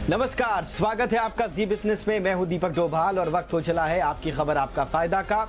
नमस्कार, स्वागत है आपका जी बिजनेस में। मैं हूं दीपक डोभाल और वक्त हो चला है आपकी खबर आपका फायदा का।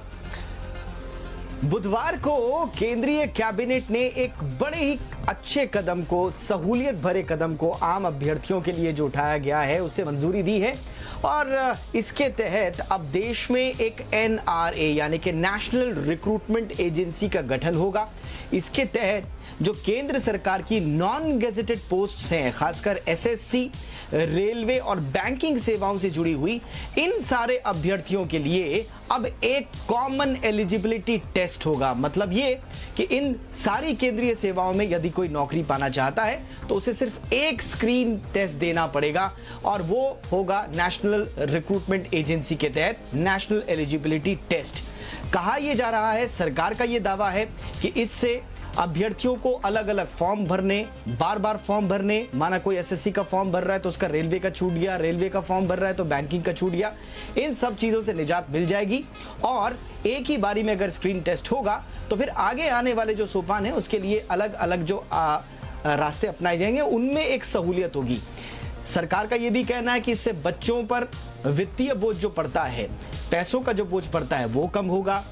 बुधवार को केंद्रीय कैबिनेट ने एक बड़े ही अच्छे कदम को, सहूलियत भरे कदम को आम अभ्यर्थियों के लिए जो उठाया गया है उसे मंजूरी दी है और इसके तहत अब देश में एक NRA यानी कि नेशनल रिक्रूटमेंट एजेंसी का गठन होगा। इसके तहत जो केंद्र सरकार की नॉन गेजेटेड पोस्ट्स हैं, खासकर SSC, रेलवे और बैंकिंग सेवाओं से जुड़ी हुई, इन सारे अभ्यर्थियों के लिए अब एक कॉमन एलिजिबिलिटी टेस्ट होगा। मतलब ये कि इन सारी केंद्रीय सेवाओं में यदि कोई नौकरी पाना चाहता है तो उसे सिर्फ एक स्क्रीन टेस्ट देना पड़ेगा और वो होगा नेशनल रिक्रूटमेंट एजेंसी के तहत नेशनल एलिजिबिलिटी टेस्ट। कहा यह जा रहा है, सरकार का यह दावा है कि इससे अभ्यर्थियों को अलग अलग फॉर्म भरने, बार बार फॉर्म भरने, माना कोई SSC का फॉर्म भर रहा है तो उसका रेलवे का छूट गया, रेलवे का फॉर्म भर रहा है तो बैंकिंग का छूट गया, इन सब चीजों से निजात मिल जाएगी। और एक ही बारी में अगर स्क्रीन टेस्ट होगा तो फिर आगे आने वाले जो सोपान है उसके लिए अलग अलग जो रास्ते अपनाए जाएंगे, उनमें एक सहूलियत होगी। सरकार का यह भी कहना है कि इससे बच्चों पर वित्तीय बोझ जो पड़ता है, पैसों का जो बोझ पड़ता है वो कम होगा।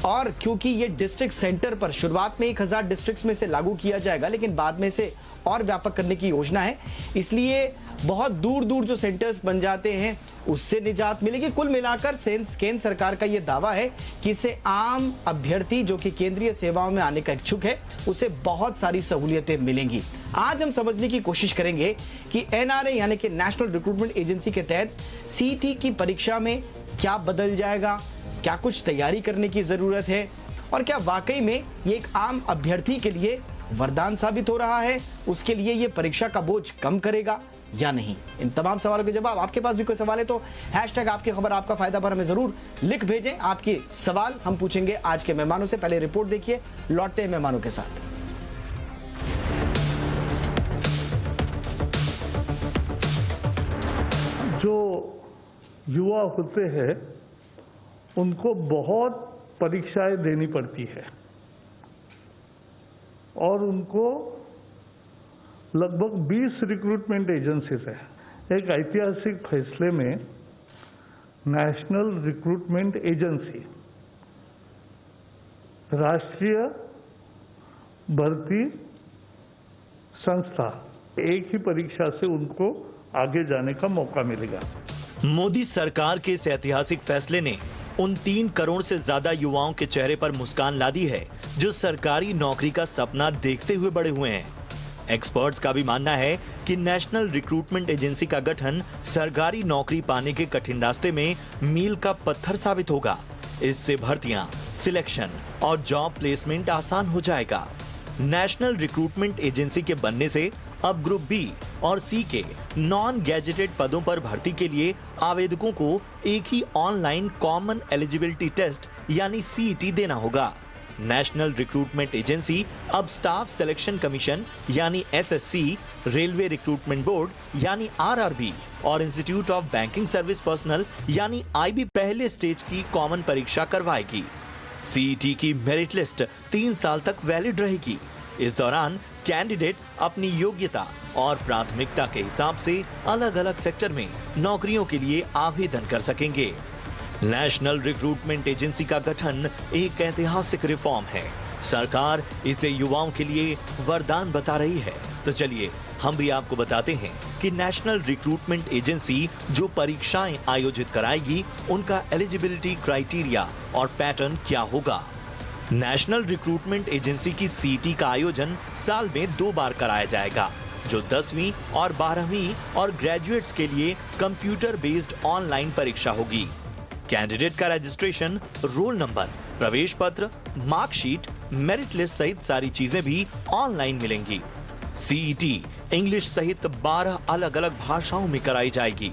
और क्योंकि ये डिस्ट्रिक्ट सेंटर पर शुरुआत में 1000 डिस्ट्रिक्ट्स में से लागू किया जाएगा, लेकिन बाद में से और व्यापक करने की योजना है, इसलिए बहुत दूर दूर जो सेंटर्स बन जाते हैं उससे निजात मिलेगी। कुल मिलाकर केंद्र सरकार का यह दावा है कि इससे आम अभ्यर्थी जो कि केंद्रीय सेवाओं में आने का इच्छुक है उसे बहुत सारी सहूलियतें मिलेंगी। आज हम समझने की कोशिश करेंगे कि NRA यानी कि नेशनल रिक्रूटमेंट एजेंसी के तहत CET की परीक्षा में क्या बदल जाएगा, क्या कुछ तैयारी करने की जरूरत है और क्या वाकई में ये एक आम अभ्यर्थी के लिए वरदान साबित हो रहा है, उसके लिए ये परीक्षा का बोझ कम करेगा या नहीं। इन तमाम सवालों के जवाब, आपके पास भी कोई सवाल है तो हैशटैग आपकी खबर आपका फायदा पर हमें जरूर लिख भेजें। आपके सवाल हम पूछेंगे आज के मेहमानों से। पहले रिपोर्ट देखिए, लौटते हैं मेहमानों के साथ। जो युवा होते हैं उनको बहुत परीक्षाएं देनी पड़ती है और उनको लगभग 20 रिक्रूटमेंट एजेंसीज है। एक ऐतिहासिक फैसले में नेशनल रिक्रूटमेंट एजेंसी राष्ट्रीय भर्ती संस्था, एक ही परीक्षा से उनको आगे जाने का मौका मिलेगा। मोदी सरकार के इस ऐतिहासिक फैसले ने उन 3 करोड़ से ज्यादा युवाओं के चेहरे पर मुस्कान ला दी है जो सरकारी नौकरी का सपना देखते हुए बड़े हुए हैं। एक्सपर्ट्स का भी मानना है कि नेशनल रिक्रूटमेंट एजेंसी का गठन सरकारी नौकरी पाने के कठिन रास्ते में मील का पत्थर साबित होगा। इससे भर्तियां, सिलेक्शन और जॉब प्लेसमेंट आसान हो जाएगा। नेशनल रिक्रूटमेंट एजेंसी के बनने से अब ग्रुप B और C के नॉन गैजेटेड पदों पर भर्ती के लिए आवेदकों को एक ही ऑनलाइन कॉमन एलिजिबिलिटी टेस्ट यानी CET देना होगा। नेशनल रिक्रूटमेंट एजेंसी अब स्टाफ सिलेक्शन कमीशन यानी SSC, रेलवे रिक्रूटमेंट बोर्ड यानी RRB और institute of banking service personal यानी IB पहले स्टेज की कॉमन परीक्षा करवाएगी। CET की मेरिट लिस्ट 3 साल तक वैलिड रहेगी। इस दौरान कैंडिडेट अपनी योग्यता और प्राथमिकता के हिसाब से अलग अलग सेक्टर में नौकरियों के लिए आवेदन कर सकेंगे। नेशनल रिक्रूटमेंट एजेंसी का गठन एक ऐतिहासिक रिफॉर्म है। सरकार इसे युवाओं के लिए वरदान बता रही है। तो चलिए हम भी आपको बताते हैं कि नेशनल रिक्रूटमेंट एजेंसी जो परीक्षाएं आयोजित कराएगी उनका एलिजिबिलिटी क्राइटेरिया और पैटर्न क्या होगा। नेशनल रिक्रूटमेंट एजेंसी की CET का आयोजन साल में 2 बार कराया जाएगा, जो 10वीं और 12वीं और ग्रेजुएट्स के लिए कंप्यूटर बेस्ड ऑनलाइन परीक्षा होगी। कैंडिडेट का रजिस्ट्रेशन, रोल नंबर, प्रवेश पत्र, मार्कशीट, मेरिट लिस्ट सहित सारी चीजें भी ऑनलाइन मिलेंगी। CET इंग्लिश सहित 12 अलग अलग भाषाओं में कराई जाएगी।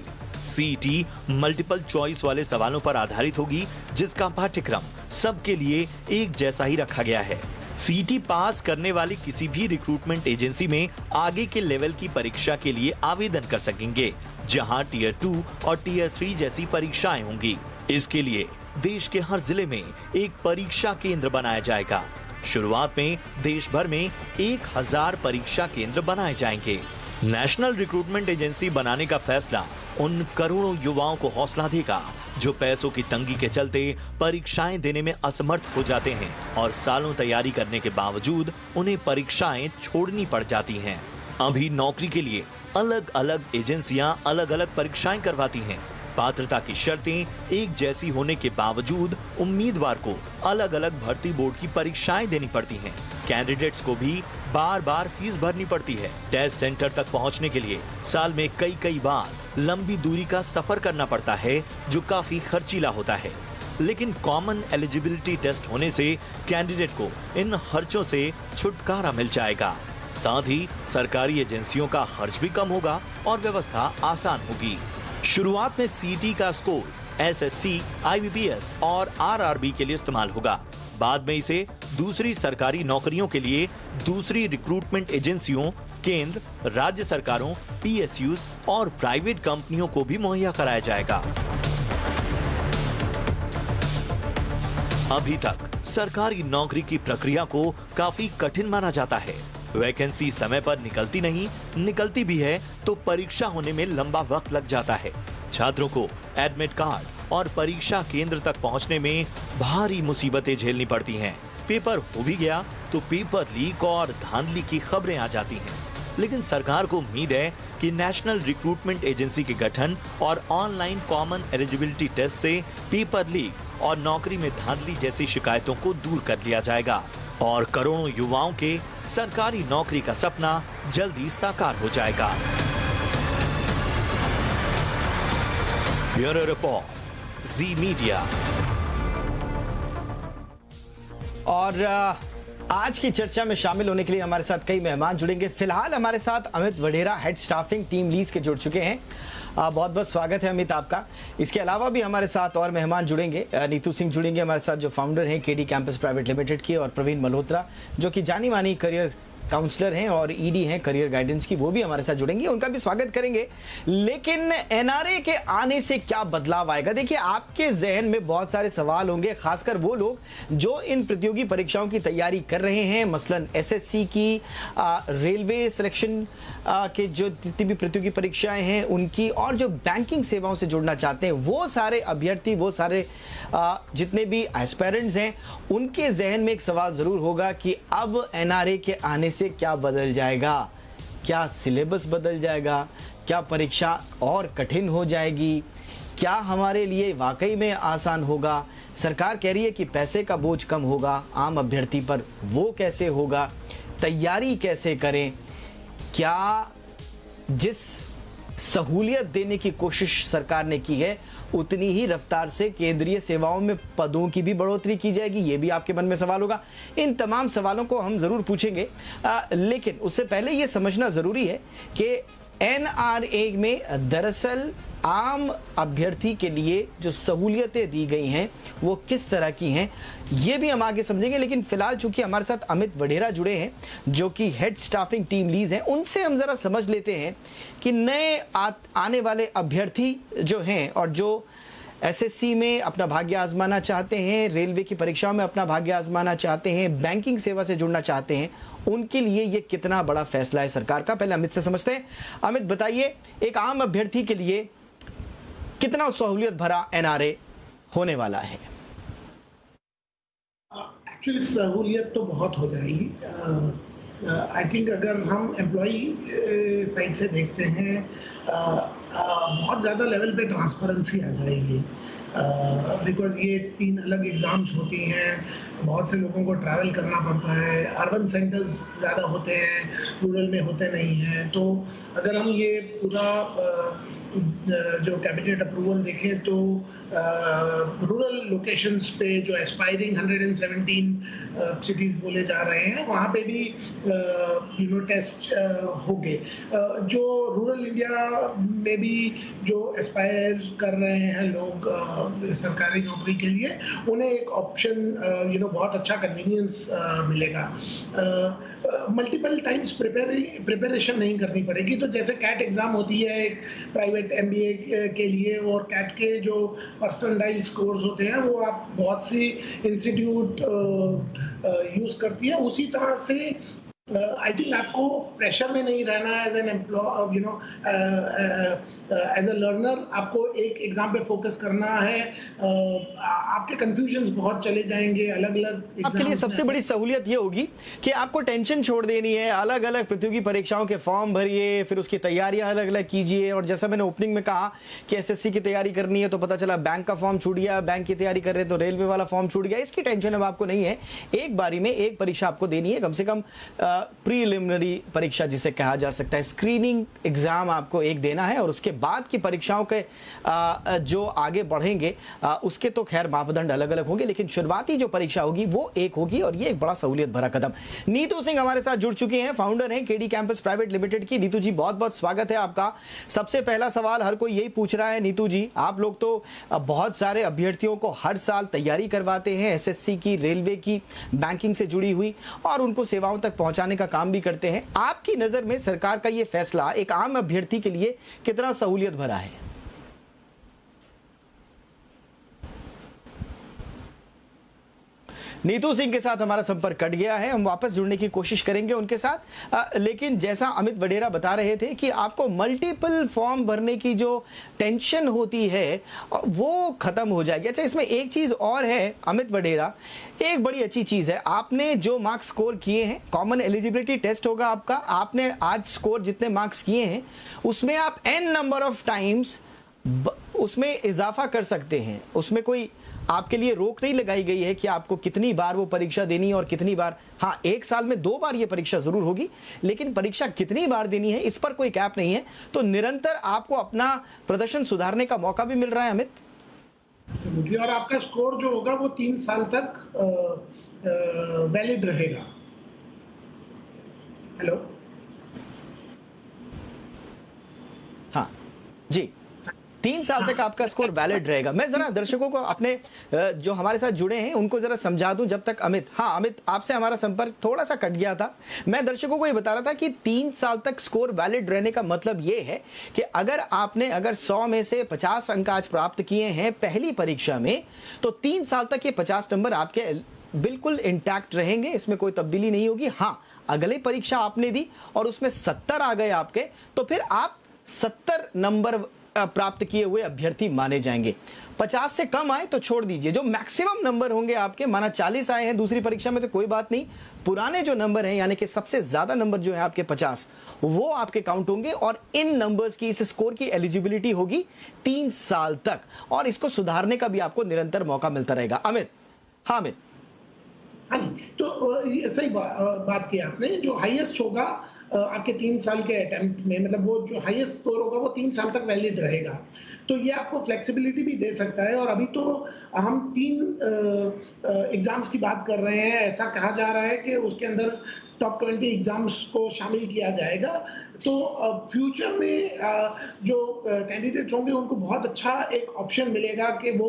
CET मल्टीपल चॉइस वाले सवालों पर आधारित होगी, जिसका पाठ्यक्रम सबके लिए एक जैसा ही रखा गया है। CET पास करने वाली किसी भी रिक्रूटमेंट एजेंसी में आगे के लेवल की परीक्षा के लिए आवेदन कर सकेंगे, जहां टियर 2 और टियर 3 जैसी परीक्षाएं होंगी। इसके लिए देश के हर जिले में एक परीक्षा केंद्र बनाया जाएगा। शुरुआत में देश भर में 1000 परीक्षा केंद्र बनाए जाएंगे। नेशनल रिक्रूटमेंट एजेंसी बनाने का फैसला उन करोड़ों युवाओं को हौसला देगा जो पैसों की तंगी के चलते परीक्षाएं देने में असमर्थ हो जाते हैं और सालों तैयारी करने के बावजूद उन्हें परीक्षाएं छोड़नी पड़ जाती हैं। अभी नौकरी के लिए अलग अलग एजेंसियां अलग अलग परीक्षाएं करवाती हैं। पात्रता की शर्तें एक जैसी होने के बावजूद उम्मीदवार को अलग अलग भर्ती बोर्ड की परीक्षाएं देनी पड़ती हैं। कैंडिडेट्स को भी बार बार फीस भरनी पड़ती है। टेस्ट सेंटर तक पहुंचने के लिए साल में कई बार लंबी दूरी का सफर करना पड़ता है, जो काफी खर्चीला होता है। लेकिन कॉमन एलिजिबिलिटी टेस्ट होने से कैंडिडेट को इन खर्चों से छुटकारा मिल जाएगा। साथ ही सरकारी एजेंसियों का खर्च भी कम होगा और व्यवस्था आसान होगी। शुरुआत में सीटी का स्कोर एसएससी, आईबीपीएस और आरआरबी के लिए इस्तेमाल होगा। बाद में इसे दूसरी सरकारी नौकरियों के लिए दूसरी रिक्रूटमेंट एजेंसियों, केंद्र, राज्य सरकारों, पीएसयूज और प्राइवेट कंपनियों को भी मुहैया कराया जाएगा। अभी तक सरकारी नौकरी की प्रक्रिया को काफी कठिन माना जाता है। वैकेंसी समय पर निकलती नहीं, निकलती भी है तो परीक्षा होने में लंबा वक्त लग जाता है। छात्रों को एडमिट कार्ड और परीक्षा केंद्र तक पहुंचने में भारी मुसीबतें झेलनी पड़ती हैं। पेपर हो भी गया तो पेपर लीक और धांधली की खबरें आ जाती हैं। लेकिन सरकार को उम्मीद है कि नेशनल रिक्रूटमेंट एजेंसी के गठन और ऑनलाइन कॉमन एलिजिबिलिटी टेस्ट से पेपर लीक और नौकरी में धांधली जैसी शिकायतों को दूर कर लिया जाएगा और करोड़ों युवाओं के सरकारी नौकरी का सपना जल्दी साकार हो जाएगा। ब्यूरो रिपोर्ट, जी मीडिया। और आज की चर्चा में शामिल होने के लिए हमारे साथ कई मेहमान जुड़ेंगे। फिलहाल हमारे साथ अमित वडेरा, हेड स्टाफिंग टीम लीज के जुड़ चुके हैं। बहुत बहुत स्वागत है अमित आपका। इसके अलावा भी हमारे साथ और मेहमान जुड़ेंगे। नीतू सिंह जुड़ेंगे हमारे साथ, जो फाउंडर हैं केडी कैंपस प्राइवेट लिमिटेड की, और प्रवीण मल्होत्रा जो कि जानी मानी करियर काउंसलर हैं और ईडी हैं करियर गाइडेंस की, वो भी हमारे साथ जुड़ेंगे, उनका भी स्वागत करेंगे। लेकिन एनआरए के आने से क्या बदलाव आएगा? देखिए, आपके जहन में बहुत सारे सवाल होंगे, खासकर वो लोग जो इन प्रतियोगी परीक्षाओं की तैयारी कर रहे हैं, मसलन एसएससी की, रेलवे सिलेक्शन के जो जितनी भी प्रतियोगी परीक्षाएं हैं उनकी, और जो बैंकिंग सेवाओं से जुड़ना चाहते हैं, वो सारे अभ्यर्थी, वो सारे जितने भी एस्पायरेंट्स हैं, उनके जहन में एक सवाल जरूर होगा कि अब एनआरए के आने से क्या बदल जाएगा? क्या सिलेबस बदल जाएगा? क्या परीक्षा और कठिन हो जाएगी? क्या हमारे लिए वाकई में आसान होगा? सरकार कह रही है कि पैसे का बोझ कम होगा आम अभ्यर्थी पर, वो कैसे होगा? तैयारी कैसे करें? क्या जिस सहूलियत देने की कोशिश सरकार ने की है उतनी ही रफ्तार से केंद्रीय सेवाओं में पदों की भी बढ़ोतरी की जाएगी? ये भी आपके मन में सवाल होगा। इन तमाम सवालों को हम जरूर पूछेंगे, लेकिन उससे पहले ये समझना जरूरी है कि एनआरए में दरअसल आम अभ्यर्थी के लिए जो सहूलियतें दी गई हैं वो किस तरह की हैं, ये भी हम आगे समझेंगे। लेकिन फिलहाल चूंकि हमारे साथ अमित वडेरा जुड़े हैं जो कि हेड स्टाफिंग टीम लीज हैं, उनसे हम जरा समझ लेते हैं कि नए आने वाले अभ्यर्थी जो हैं और जो एसएससी में अपना भाग्य आजमाना चाहते हैं, रेलवे की परीक्षाओं में अपना भाग्य आजमाना चाहते हैं, बैंकिंग सेवा से जुड़ना चाहते हैं, उनके लिए ये कितना बड़ा फैसला है सरकार का? पहले अमित से समझते हैं। अमित, बताइए, एक आम अभ्यर्थी के लिए कितना सहूलियत भरा एनआरए होने वाला है? एक्चुअली सहूलियत तो बहुत हो जाएगी। आई थिंक अगर हम एम्प्लॉई साइड से देखते हैं, बहुत ज़्यादा लेवल पे ट्रांसपेरेंसी आ जाएगी, बिकॉज ये 3 अलग एग्ज़ाम्स होती हैं, बहुत से लोगों को ट्रैवल करना पड़ता है, अर्बन सेंटर्स ज़्यादा होते हैं, रूरल में होते नहीं हैं। तो अगर हम ये पूरा जो कैबिनेट अप्रूवल देखें तो रूरल लोकेशंस पे जो एस्पायरिंग 117 सिटीज़ बोले जा रहे हैं, वहाँ पे भी टेस्ट होंगे। जो रूरल इंडिया में भी जो एस्पायर कर रहे हैं लोग सरकारी नौकरी के लिए, उन्हें एक ऑप्शन बहुत अच्छा कन्वीनियंस मिलेगा। मल्टीपल टाइम्स प्रिपरेशन नहीं करनी पड़ेगी। तो जैसे कैट एग्ज़ाम होती है एक प्राइवेट एमबीए के लिए, और कैट के जो परसेंटाइल स्कोर्स होते हैं वो आप बहुत सी इंस्टीट्यूट यूज़ करती है, उसी तरह से आई थिंक आपको प्रेशर में नहीं रहना as an employ, as a learner. आपको एक एग्जाम पे फोकस करना है। आपके कंफ्यूजन्स बहुत चले जाएंगे अलग अलग। आपके लिए सबसे बड़ी सहूलियत ये होगी कि आपको टेंशन छोड़ देनी है। अलग अलग प्रतियोगी परीक्षाओं के फॉर्म भरिए, फिर उसकी तैयारियां अलग अलग कीजिए। और जैसा मैंने ओपनिंग में कहा कि एसएससी की तैयारी करनी है तो पता चला बैंक का फॉर्म छूट गया, बैंक की तैयारी कर रहे तो रेलवे वाला फॉर्म छूट गया। इसकी टेंशन अब आपको नहीं है। एक बारी में एक परीक्षा आपको देनी है, कम से कम प्रीलिमिनरी परीक्षा जिसे कहा जा सकता है, स्क्रीनिंग एग्जाम आपको एक देना है। और उसके बाद की परीक्षाओं के जो आगे बढ़ेंगे उसके तो खैर मापदंड अलग अलग होंगे, लेकिन शुरुआती जो परीक्षा होगी वो एक होगी। और ये एक बड़ा सहूलियत भरा कदम। नीतू सिंह हमारे साथ जुड़ चुकी हैं, फाउंडर हैं केडी कैंपस प्राइवेट लिमिटेड की। नीतू जी, बहुत बहुत स्वागत है आपका। सबसे पहला सवाल हर कोई यही पूछ रहा है, नीतू जी, आप लोग तो बहुत सारे अभ्यर्थियों को हर साल तैयारी करवाते हैं, एसएससी की, रेलवे की, बैंकिंग से जुड़ी हुई, और उनको सेवाओं तक पहुंचाने का काम भी करते हैं। आपकी नजर में सरकार का ये फैसला एक आम अभ्यर्थी के लिए कितना सहूलियत भरा है? नीतू सिंह के साथ हमारा संपर्क कट गया है, हम वापस जुड़ने की कोशिश करेंगे उनके साथ। लेकिन जैसा अमित वडेरा बता रहे थे कि आपको मल्टीपल फॉर्म भरने की जो टेंशन होती है वो खत्म हो जाएगी। अच्छा, इसमें एक चीज और है अमित वडेरा, एक बड़ी अच्छी चीज है, आपने जो मार्क्स स्कोर किए हैं, कॉमन एलिजिबिलिटी टेस्ट होगा आपका, आपने आज स्कोर जितने मार्क्स किए हैं उसमें आप n नंबर ऑफ टाइम्स उसमें इजाफा कर सकते हैं। उसमें कोई आपके लिए रोक नहीं लगाई गई है कि आपको कितनी बार वो परीक्षा देनी है और कितनी बार। हाँ, एक साल में 2 बार ये परीक्षा जरूर होगी, लेकिन परीक्षा कितनी बार देनी है इस पर कोई कैप नहीं है। तो निरंतर आपको अपना प्रदर्शन सुधारने का मौका भी मिल रहा है अमित। और आपका स्कोर जो होगा वो 3 साल तक वैलिड रहेगा। हेलो, हाँ जी, 3 साल तक आपका स्कोर वैलिड रहेगा। मैं जरा दर्शकों को अपने जो हमारे साथ जुड़े हैं उनको जरा समझा दूं जब तक अमित, हाँ अमित, आपसे हमारा संपर्क थोड़ा सा कट गया था। मैं दर्शकों को ये बता रहा था कि 3 साल तक स्कोर वैलिड रहने का मतलब ये है कि अगर 100 में से 50 अंक आज प्राप्त किए हैं पहली परीक्षा में, तो 3 साल तक ये 50 नंबर आपके बिल्कुल इंटैक्ट रहेंगे, इसमें कोई तब्दीली नहीं होगी। हाँ, अगली परीक्षा आपने दी और उसमें 70 आ गए आपके, तो फिर आप 70 नंबर प्राप्त किए हुए अभ्यर्थी माने जाएंगे। 50 से कम आए तो छोड़ दीजिए, जो मैक्सिमम नंबर होंगे आपके, माना 40 आए हैं दूसरी परीक्षा में तो कोई बात नहीं, पुराने जो नंबर हैं यानी कि सबसे ज्यादा नंबर जो है आपके 50, वो आपके काउंट होंगे। और इन नंबर्स की, इस स्कोर की एलिजिबिलिटी होगी 3 साल तक, और इसको सुधारने का भी आपको निरंतर मौका मिलता रहेगा। अमित, हाँ अमित। हाँ जी, तो ये सही बात की आपने। जो हाईएस्ट होगा आपके 3 साल के अटेम्प्ट में, मतलब वो जो हाईएस्ट स्कोर होगा वो 3 साल तक वैलिड रहेगा। तो ये आपको फ्लेक्सिबिलिटी भी दे सकता है। और अभी तो हम 3 एग्जाम्स की बात कर रहे हैं। ऐसा कहा जा रहा है कि उसके अंदर टॉप 20 एग्जाम्स को शामिल किया जाएगा। तो फ्यूचर में जो कैंडिडेट्स होंगे उनको बहुत अच्छा एक ऑप्शन मिलेगा कि वो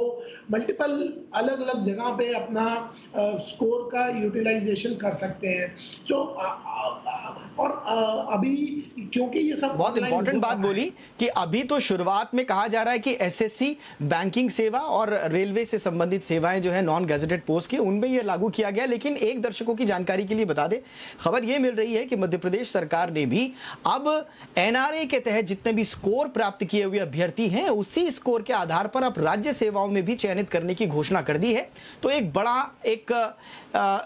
मल्टीपल अलग अलग जगह पे अपना स्कोर का यूटिलाइजेशन कर सकते हैं। तो और अभी क्योंकि ये सब बहुत इंपॉर्टेंट बात बोली कि अभी तो शुरुआत में कहा जा रहा है कि एसएससी, बैंकिंग सेवा और रेलवे से संबंधित सेवाएं जो है नॉन गैजेटेड पोस्ट की, उनमें ये लागू किया गया। लेकिन एक दर्शकों की जानकारी के लिए बता दे, खबर ये मिल रही है कि मध्य प्रदेश सरकार ने भी अब एनआरए के तहत जितने भी स्कोर प्राप्त किए हुए अभ्यर्थी हैं, उसी स्कोर के आधार पर अब राज्य सेवाओं में भी चयनित करने की घोषणा कर दी है। तो एक बड़ा एक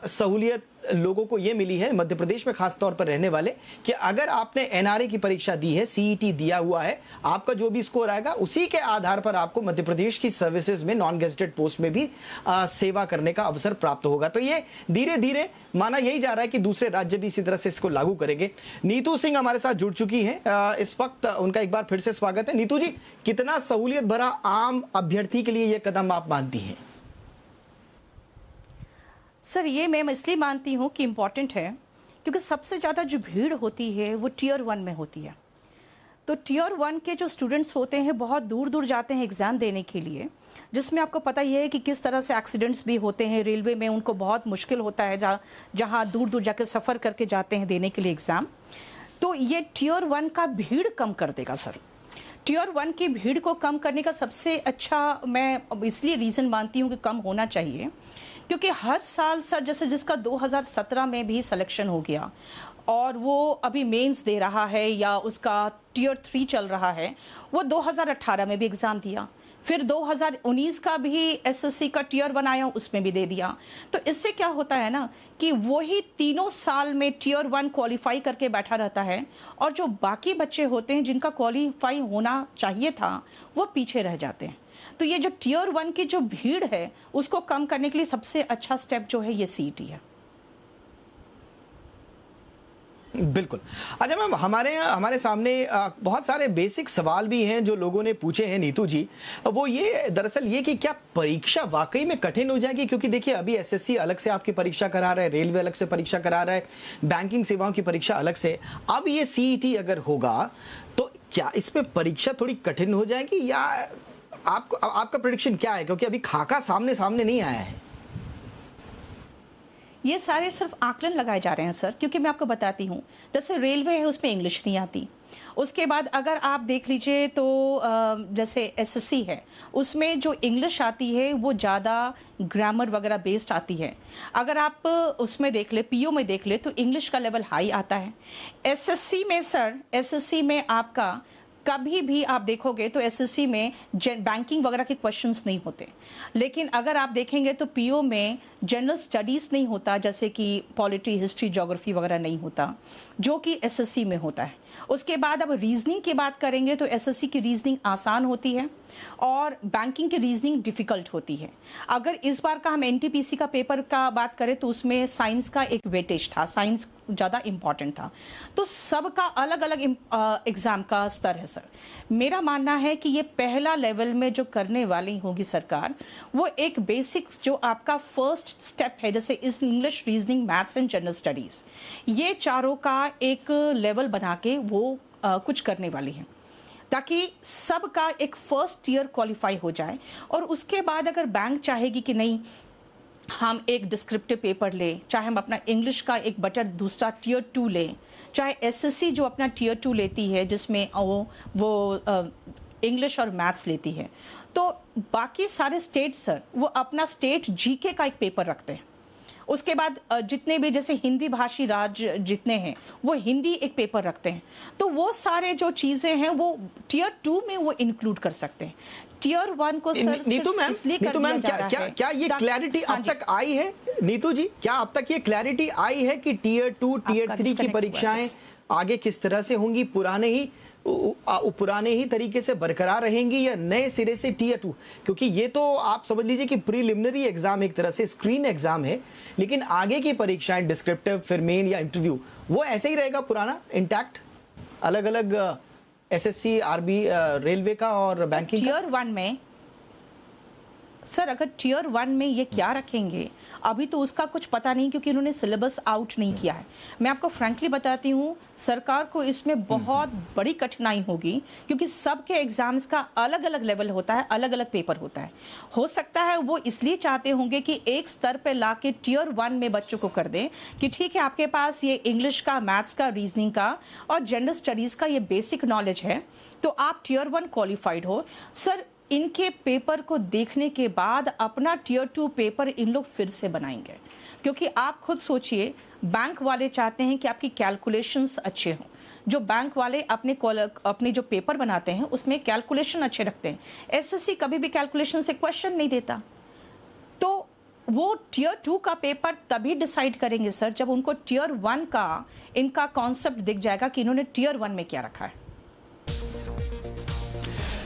सहूलियत लोगों को यह मिली है मध्य प्रदेश में खास तौर पर रहने वाले, कि अगर आपने एनआरए की परीक्षा दी है, सीईटी दिया हुआ है, आपका जो भी स्कोर आएगा उसी के आधार पर आपको मध्य प्रदेश की सर्विसेज में नॉन गेजेटेड पोस्ट में भी सेवा करने का अवसर प्राप्त होगा। तो ये धीरे धीरे माना यही जा रहा है कि दूसरे राज्य भी इसी तरह से इसको लागू करेंगे। नीतू सिंह हमारे साथ जुड़ चुकी है इस वक्त, उनका एक बार फिर से स्वागत है। नीतू जी, कितना सहूलियत भरा आम अभ्यर्थी के लिए यह कदम आप मानती हैं? सर, ये मैं इसलिए मानती हूँ कि इम्पॉर्टेंट है क्योंकि सबसे ज़्यादा जो भीड़ होती है वो टियर 1 में होती है। तो टियर 1 के जो स्टूडेंट्स होते हैं बहुत दूर दूर जाते हैं एग्ज़ाम देने के लिए, जिसमें आपको पता ही है कि किस तरह से एक्सीडेंट्स भी होते हैं। रेलवे में उनको बहुत मुश्किल होता है जहाँ दूर दूर जाकर सफ़र करके जाते हैं देने के लिए एग्ज़ाम। तो ये टियर 1 का भीड़ कम कर देगा सर। टियर 1 की भीड़ को कम करने का सबसे अच्छा मैं इसलिए रीज़न मानती हूँ कि कम होना चाहिए, क्योंकि हर साल सर जैसे जिसका 2017 में भी सिलेक्शन हो गया और वो अभी मेंस दे रहा है या उसका टियर 3 चल रहा है, वो 2018 में भी एग्ज़ाम दिया, फिर 2019 का भी एसएससी का टियर 1 आया, उसमें भी दे दिया। तो इससे क्या होता है ना कि वही तीनों साल में टियर 1 क्वालिफाई करके बैठा रहता है और जो बाकी बच्चे होते हैं जिनका क्वालिफाई होना चाहिए था वो पीछे रह जाते हैं। तो ये जो टियर 1 की जो भीड़ है उसको कम करने के लिए सबसे अच्छा स्टेप जो है ये सीईटी है। बिल्कुल। अच्छा मैम, हमारे सामने बहुत सारे बेसिक सवाल भी हैं जो लोगों ने पूछे हैं नीतू जी। वो ये दरअसल ये कि क्या परीक्षा वाकई में कठिन हो जाएगी, क्योंकि देखिए अभी एसएससी अलग से आपकी परीक्षा करा रहा है, रेलवे अलग से परीक्षा करा रहा है, बैंकिंग सेवाओं की परीक्षा अलग से, अब ये सीईटी अगर होगा तो क्या इसमें परीक्षा थोड़ी कठिन हो जाएगी, या आपका प्रेडिक्शन क्या है, क्योंकि अभी खाका सामने नहीं आया है? ये सारे सिर्फ आकलन लगाए जा रहे हैं सर, क्योंकि मैं आपको बताती हूँ, जैसे रेलवे है उसमें इंग्लिश नहीं आती। उसके बाद अगर आप देख लीजिए तो जैसे एसएससी है उसमें जो इंग्लिश आती है वो ज़्यादा ग्रामर वगैरह बेस्ड आती है। अगर आप उसमें देख ले, पीओ में देख ले, तो इंग्लिश का लेवल हाई आता है। एसएससी में सर, एसएससी में आपका कभी भी आप देखोगे तो एसएससी में बैंकिंग वगैरह के क्वेश्चंस नहीं होते, लेकिन अगर आप देखेंगे तो पीओ में जनरल स्टडीज नहीं होता, जैसे कि पॉलिटी, हिस्ट्री, ज्योग्राफी वगैरह नहीं होता, जो कि एसएससी में होता है। उसके बाद अब रीजनिंग की बात करेंगे तो एसएससी की रीजनिंग आसान होती है और बैंकिंग की रीजनिंग डिफिकल्ट होती है। अगर इस बार का हम एनटीपीसी का पेपर का बात करें तो उसमें साइंस का एक वेटेज था, साइंस ज़्यादा इंपॉर्टेंट था। तो सबका अलग अलग एग्जाम का स्तर है सर। मेरा मानना है कि ये पहला लेवल में जो करने वाली होगी सरकार, वो एक बेसिक्स जो आपका फर्स्ट स्टेप है, जैसे इस English, reasoning, maths and general studies, ये चारों का एक लेवल बना के वो कुछ करने वाली है, ताकि सबका एक फर्स्ट ईयर क्वालिफाई हो जाए। और उसके बाद अगर बैंक चाहेगी कि नहीं हम एक डिस्क्रिप्टिव पेपर ले, चाहे हम अपना इंग्लिश का एक बटर दूसरा टियर 2 ले, चाहे एसएससी जो अपना टियर 2 लेती है जिसमें वो इंग्लिश और मैथ्स लेती है, तो बाकी सारे स्टेट सर वो अपना स्टेट जीके का एक पेपर रखते हैं। उसके बाद जितने भी जैसे हिंदी भाषी राज्य जितने हैं वो हिंदी एक पेपर रखते हैं। तो वो सारे जो चीजें हैं वो टियर 2 में वो इंक्लूड कर सकते हैं। टियर 1 को सर नीतू मैम क्या ये क्लैरिटी अब तक आई है? नीतू जी, क्या अब तक ये क्लैरिटी आई है कि टियर 2, टियर 3 की परीक्षाएं आगे किस तरह से होंगी? पुराने ही तरीके से बरकरार रहेंगी या नए सिरे से टियर 2? क्योंकि ये तो आप समझ लीजिए कि प्रीलिमिनरी एग्जाम, एक तरह से स्क्रीन एग्जाम है, लेकिन आगे की परीक्षाएं डिस्क्रिप्टिव, फिर मेन या इंटरव्यू, वो ऐसे ही रहेगा पुराना इंटैक्ट, अलग अलग एसएससी, आरबी, रेलवे का और बैंकिंग? टियर 1 में सर, अगर टियर 1 में ये क्या रखेंगे अभी तो उसका कुछ पता नहीं, क्योंकि इन्होंने सिलेबस आउट नहीं किया है। मैं आपको फ्रैंकली बताती हूँ, सरकार को इसमें बहुत बड़ी कठिनाई होगी, क्योंकि सबके एग्जाम्स का अलग अलग लेवल होता है, अलग अलग पेपर होता है। हो सकता है वो इसलिए चाहते होंगे कि एक स्तर पे लाके टियर 1 में बच्चों को कर दें कि ठीक है आपके पास ये इंग्लिश का, मैथ्स का, रीजनिंग का और जनरल स्टडीज का ये बेसिक नॉलेज है, तो आप टियर 1 क्वालिफाइड हो। सर, इनके पेपर को देखने के बाद अपना टियर 2 पेपर इन लोग फिर से बनाएंगे, क्योंकि आप खुद सोचिए, बैंक वाले चाहते हैं कि आपकी कैलकुलेशंस अच्छे हों। जो बैंक वाले अपने जो पेपर बनाते हैं उसमें कैलकुलेशन अच्छे रखते हैं। एसएससी कभी भी कैलकुलेशन से क्वेश्चन नहीं देता। तो वो टियर 2 का पेपर तभी डिसाइड करेंगे सर जब उनको टियर 1 का इनका कॉन्सेप्ट दिख जाएगा कि इन्होंने टियर 1 में क्या रखा है।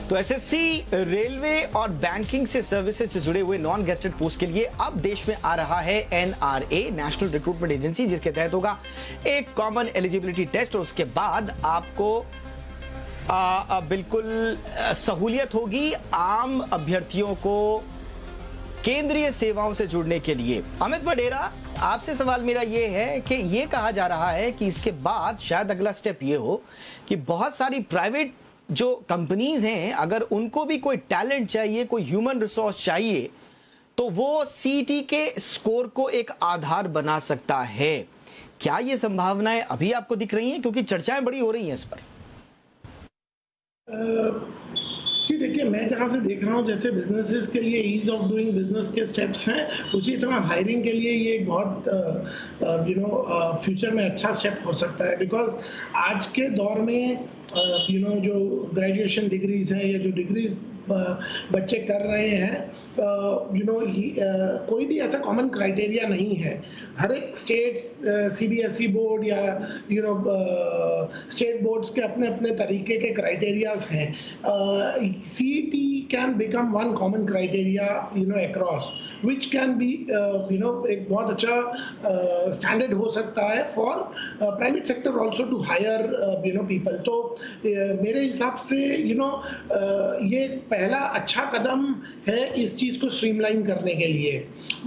तो एसएससी, रेलवे और बैंकिंग से सर्विसेज से जुड़े हुए नॉन गेस्टेड पोस्ट के लिए अब देश में आ रहा है एनआरए, नेशनल रिक्रूटमेंट एजेंसी, जिसके तहत होगा एक कॉमन एलिजिबिलिटी टेस्ट और उसके बाद आपको बिल्कुल सहूलियत होगी आम अभ्यर्थियों को केंद्रीय सेवाओं से जुड़ने के लिए। अमित वडेरा, आपसे सवाल मेरा ये है कि ये कहा जा रहा है कि इसके बाद शायद अगला स्टेप ये हो कि बहुत सारी प्राइवेट जो कंपनीज हैं, अगर उनको भी कोई टैलेंट चाहिए, कोई ह्यूमन रिसोर्स चाहिए, तो वो सीईटी के स्कोर को एक आधार बना सकता है। क्या ये संभावनाएं अभी आपको दिख रही हैं? क्योंकि चर्चाएं बड़ी हो रही हैं इस पर। जी देखिए, मैं जहाँ से देख रहा हूँ, जैसे बिजनेसेस के लिए ईज ऑफ डूइंग बिजनेस के स्टेप्स हैं, उसी तरह हायरिंग के लिए ये एक बहुत फ्यूचर में अच्छा स्टेप हो सकता है। बिकॉज आज के दौर में जो ग्रेजुएशन डिग्रीज हैं या जो डिग्रीज बच्चे कर रहे हैं, कोई भी ऐसा कॉमन क्राइटेरिया नहीं है। हर एक स्टेट सीबीएसई बोर्ड या स्टेट बोर्ड्स के अपने अपने तरीके के क्राइटेरियाज हैं। CET can become one common criteria across, which can be एक बहुत अच्छा स्टैंडर्ड हो सकता है for private sector also to hire people. तो मेरे हिसाब से ये पहला अच्छा कदम है इस चीज को स्ट्रीमलाइन करने के लिए।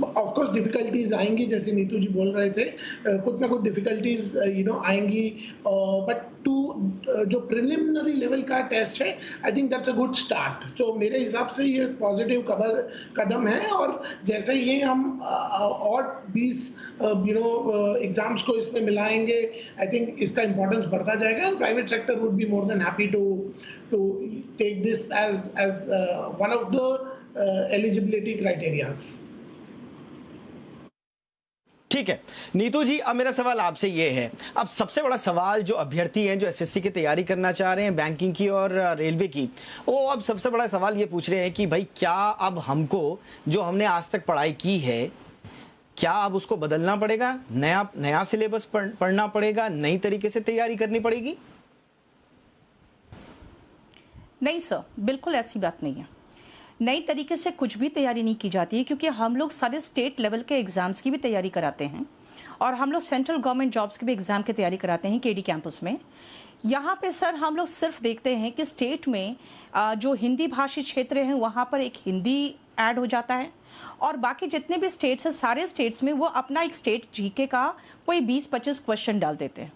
ऑफ कोर्स डिफिकल्टीज आएंगी, जैसे नीतू जी बोल रहे थे, कुछ ना कुछ डिफिकल्टीज आएंगी, बट जो प्रिलिमिनरी लेवल का टेस्ट है, I think that's a good start. तो मेरे हिसाब से ये पॉजिटिव कदम है, और जैसे ही हम और 20 एग्जाम्स को इसमें मिलाएंगे, आई थिंक इसका इंपॉर्टेंस बढ़ता जाएगा, and private sector would be more than happy to take this as one of the eligibility criterias. ठीक है नीतू जी, अब मेरा सवाल आपसे ये है, अब सबसे बड़ा सवाल जो अभ्यर्थी हैं जो एसएससी की तैयारी करना चाह रहे हैं, बैंकिंग की और रेलवे की, वो अब सबसे बड़ा सवाल ये पूछ रहे हैं कि भाई क्या अब हमको जो हमने आज तक पढ़ाई की है, क्या अब उसको बदलना पड़ेगा, नया सिलेबस पढ़ना पड़ेगा, नई तरीके से तैयारी करनी पड़ेगी? नहीं सर, बिल्कुल ऐसी बात नहीं है। नई तरीके से कुछ भी तैयारी नहीं की जाती है, क्योंकि हम लोग सारे स्टेट लेवल के एग्जाम्स की भी तैयारी कराते हैं, और हम लोग सेंट्रल गवर्नमेंट जॉब्स की भी एग्जाम की तैयारी कराते हैं केडी कैंपस में। यहाँ पे सर हम लोग सिर्फ देखते हैं कि स्टेट में जो हिंदी भाषी क्षेत्र हैं वहाँ पर एक हिंदी ऐड हो जाता है, और बाकी जितने भी स्टेट्स हैं, सारे स्टेट्स में वो अपना एक स्टेट जीके का कोई 20-25 क्वेश्चन डाल देते हैं।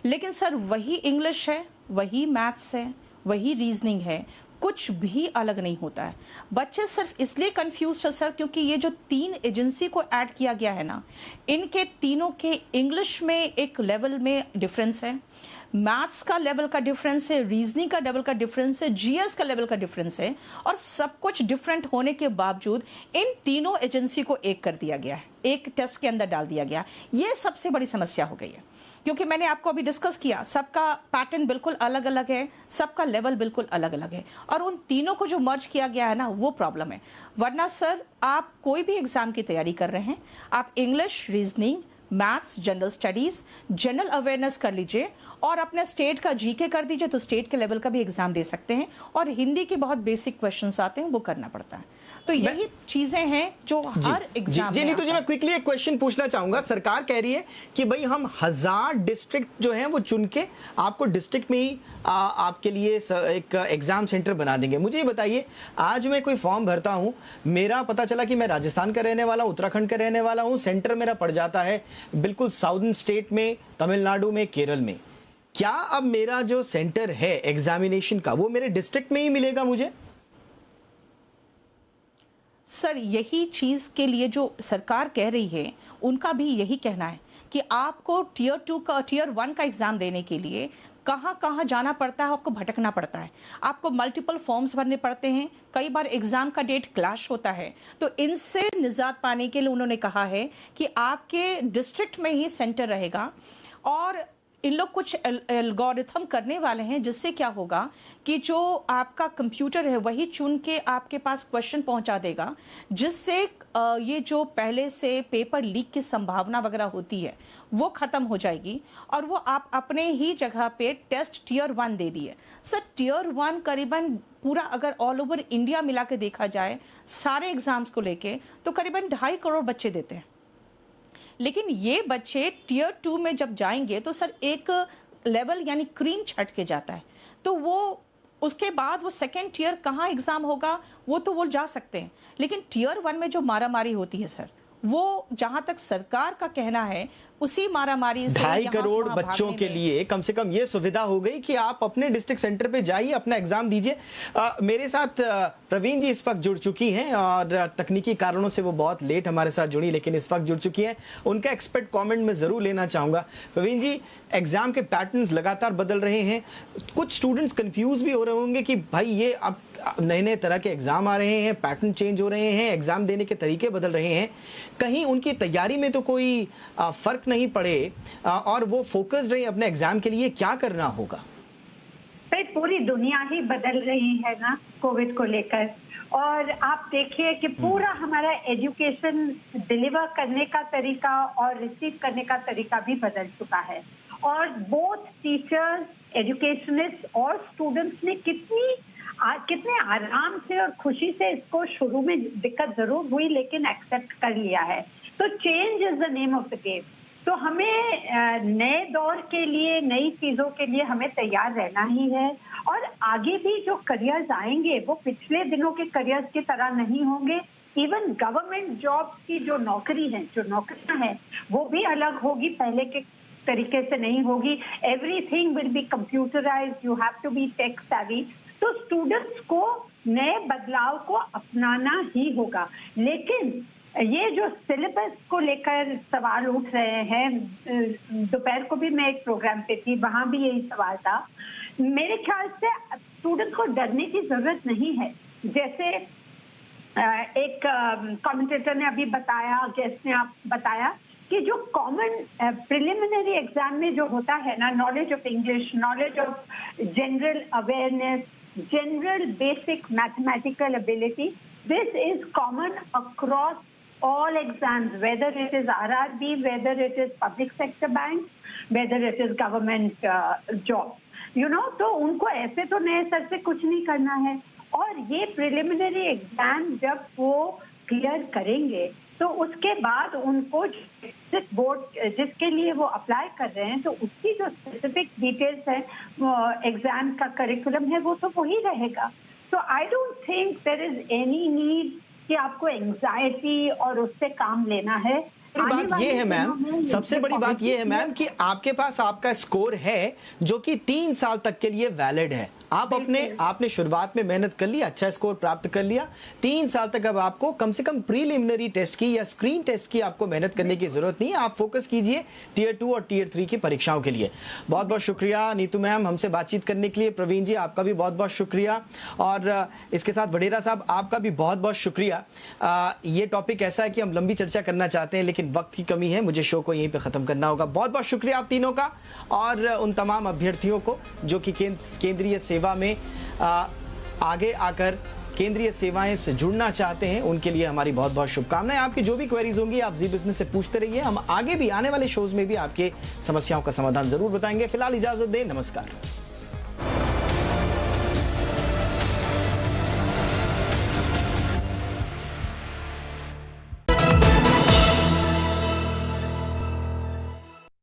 लेकिन सर वही इंग्लिश है, वही मैथ्स है, वही रीजनिंग है, कुछ भी अलग नहीं होता है। बच्चे सिर्फ इसलिए कंफ्यूज है सर, क्योंकि ये जो 3 एजेंसी को ऐड किया गया है ना, इनके तीनों के इंग्लिश में एक लेवल में डिफरेंस है, मैथ्स का लेवल का डिफरेंस है, रीजनिंग का लेवल का डिफरेंस है, जीएस का लेवल का डिफरेंस है, और सब कुछ डिफरेंट होने के बावजूद इन तीनों एजेंसी को एक कर दिया गया है, एक टेस्ट के अंदर डाल दिया गया। ये सबसे बड़ी समस्या हो गई है, क्योंकि मैंने आपको अभी डिस्कस किया, सबका पैटर्न बिल्कुल अलग अलग है, सबका लेवल बिल्कुल अलग अलग है, और उन तीनों को जो मर्ज किया गया है ना, वो प्रॉब्लम है। वरना सर आप कोई भी एग्जाम की तैयारी कर रहे हैं, आप English, reasoning, maths, general studies, general awareness कर लीजिए, और अपने स्टेट का जीके कर दीजिए, तो स्टेट के लेवल का भी एग्जाम दे सकते हैं, और हिंदी के बहुत बेसिक क्वेश्चंस आते हैं, वो करना पड़ता है। तो यही चीजें हैं जो हर एग्जाम में। नीतू जी, मैं क्विकली एक क्वेश्चन पूछना चाहूंगा। सरकार कह रही है कि भाई हम 1000 डिस्ट्रिक्ट जो हैं वो चुन के आपको डिस्ट्रिक्ट में ही आपके लिए एक एग्जाम सेंटर बना देंगे। मुझे ये बताइए, आज मैं कोई फॉर्म भरता हूं, मेरा पता चला कि मैं राजस्थान का रहने वाला हूं, उत्तराखंड का रहने वाला हूं, सेंटर मेरा पड़ जाता है बिल्कुल साउदर्न स्टेट में, तमिलनाडु में, केरल में। क्या अब मेरा जो सेंटर है एग्जामिनेशन का, वो मेरे डिस्ट्रिक्ट में ही मिलेगा मुझे? सर यही चीज के लिए जो सरकार कह रही है, उनका भी यही कहना है कि आपको टियर 2 का, टियर 1 का एग्जाम देने के लिए कहाँ कहाँ जाना पड़ता है, आपको भटकना पड़ता है, आपको मल्टीपल फॉर्म्स भरने पड़ते हैं, कई बार एग्जाम का डेट क्लैश होता है। तो इनसे निजात पाने के लिए उन्होंने कहा है कि आपके डिस्ट्रिक्ट में ही सेंटर रहेगा, और इन लोग कुछ एल्गोरिथम करने वाले हैं, जिससे क्या होगा कि जो आपका कंप्यूटर है वही चुन के आपके पास क्वेश्चन पहुंचा देगा, जिससे ये जो पहले से पेपर लीक की संभावना वगैरह होती है वो खत्म हो जाएगी, और वो आप अपने ही जगह पे टेस्ट टियर 1 दे दिए। सर टियर 1 करीबन पूरा अगर ऑल ओवर इंडिया मिला के देखा जाए सारे एग्जाम्स को लेके, तो करीबन 2.5 करोड़ बच्चे देते हैं। लेकिन ये बच्चे टियर 2 में जब जाएंगे तो सर एक लेवल यानी क्रीम छट के जाता है, तो वो उसके बाद वो सेकेंड टियर कहाँ एग्जाम होगा वो तो वो जा सकते हैं, लेकिन टियर 1 में जो मारामारी होती है सर, वो जहाँ तक सरकार का कहना है उसी मारामारी से 2.5 यहाँ करोड़ से वहाँ बच्चों भागने के में। लिए कम से कम ये सुविधा हो गई कि आप अपने डिस्ट्रिक्ट सेंटर पे जाइए, अपना एग्जाम दीजिए। मेरे साथ प्रवीण जी इस वक्त जुड़ चुकी हैं और तकनीकी कारणों से वो बहुत लेट हमारे साथ जुड़ी, लेकिन इस वक्त जुड़ चुकी हैं। उनका एक्सपर्ट कमेंट में जरूर लेना चाहूंगा। प्रवीण जी, एग्जाम के पैटर्न्स लगातार बदल रहे हैं, कुछ स्टूडेंट्स कंफ्यूज भी हो रहे होंगे कि भाई ये अब नए नए तरह के एग्जाम आ रहे हैं, पैटर्न चेंज हो रहे हैं, एग्जाम देने के तरीके बदल रहे हैं, कहीं उनकी तैयारी में तो कोई फर्क नहीं पड़े और वो फोकस्ड रहे अपने एग्जाम के लिए, क्या करना होगा? भाई पूरी दुनिया ही बदल रही है ना कोविड को लेकर, और आप देखिए कि पूरा हमारा एजुकेशन डिलीवर करने का तरीका और रिसीव करने का तरीका भी बदल चुका है। और बोथ टीचर्स, एजुकेशनिस्ट और स्टूडेंट्स ने कितने आराम से और खुशी से इसको, शुरू में दिक्कत जरूर हुई लेकिन एक्सेप्ट कर लिया है। तो change is the name of the game. तो हमें नए दौर के लिए, नई चीजों के लिए हमें तैयार रहना ही है। और आगे भी जो करियर्स आएंगे वो पिछले दिनों के करियर्स की तरह नहीं होंगे। इवन गवर्नमेंट जॉब्स की जो नौकरियां हैं वो भी अलग होगी, पहले के तरीके से नहीं होगी। Everything will be computerized, you have to be tech savvy. तो स्टूडेंट्स को नए बदलाव को अपनाना ही होगा। लेकिन ये जो सिलेबस को लेकर सवाल उठ रहे हैं, दोपहर को भी मैं एक प्रोग्राम पे थी, वहां भी यही सवाल था। मेरे ख्याल से स्टूडेंट को डरने की जरूरत नहीं है। जैसे एक कमेंटेटर ने अभी बताया, गेस्ट ने आप बताया कि जो कॉमन प्रिलिमिनरी एग्जाम में जो होता है ना, knowledge of English, knowledge of general awareness, general basic mathematical ability, this is common across all exams, whether it is RRB, whether it is public sector banks, whether it is government jobs, you know। तो उनको ऐसे तो नए sir से कुछ नहीं करना है। और ये प्रिलिमिनरी एग्जाम जब वो क्लियर करेंगे तो उसके बाद उनको जिस बोर्ड जिसके लिए वो अप्लाई कर रहे हैं, तो उसकी जो स्पेसिफिक डिटेल्स है, एग्जाम का करिकुलम है, वो तो वही रहेगा। So I don't think there is any need कि आपको एंजाइटी और उससे काम लेना है। बड़ी बात ये है मैम, सबसे बड़ी बात ये है मैम कि आपके पास आपका स्कोर है जो कि 3 साल तक के लिए वैलिड है। आपने शुरुआत में मेहनत कर ली, अच्छा स्कोर प्राप्त कर लिया, 3 साल तक अब आपको कम से कम प्रीलिमिनरी टेस्ट की या स्क्रीन टेस्ट की आपको मेहनत करने की जरूरत नहीं है। आप फोकस कीजिए टियर 2 और टियर 3 की परीक्षाओं के लिए। बहुत बहुत शुक्रिया नीतू मैम हमसे बातचीत करने के लिए। प्रवीण जी आपका भी बहुत बहुत शुक्रिया, और इसके साथ वडेरा साहब आपका भी बहुत बहुत शुक्रिया। ये टॉपिक ऐसा है कि हम लंबी चर्चा करना चाहते हैं लेकिन वक्त की कमी है, मुझे शो को यहीं पे खत्म करना होगा। बहुत बहुत शुक्रिया आप तीनों का, और उन तमाम अभ्यर्थियों को जो कि केंद्रीय सेवा में आगे आकर केंद्रीय सेवाएं से जुड़ना चाहते हैं, उनके लिए हमारी बहुत बहुत शुभकामनाएं। आपकी जो भी क्वेरीज होंगी आप जी बिजनेस से पूछते रहिए, हम आगे भी आने वाले शोज में भी आपके समस्याओं का समाधान जरूर बताएंगे। फिलहाल इजाजत दें, नमस्कार।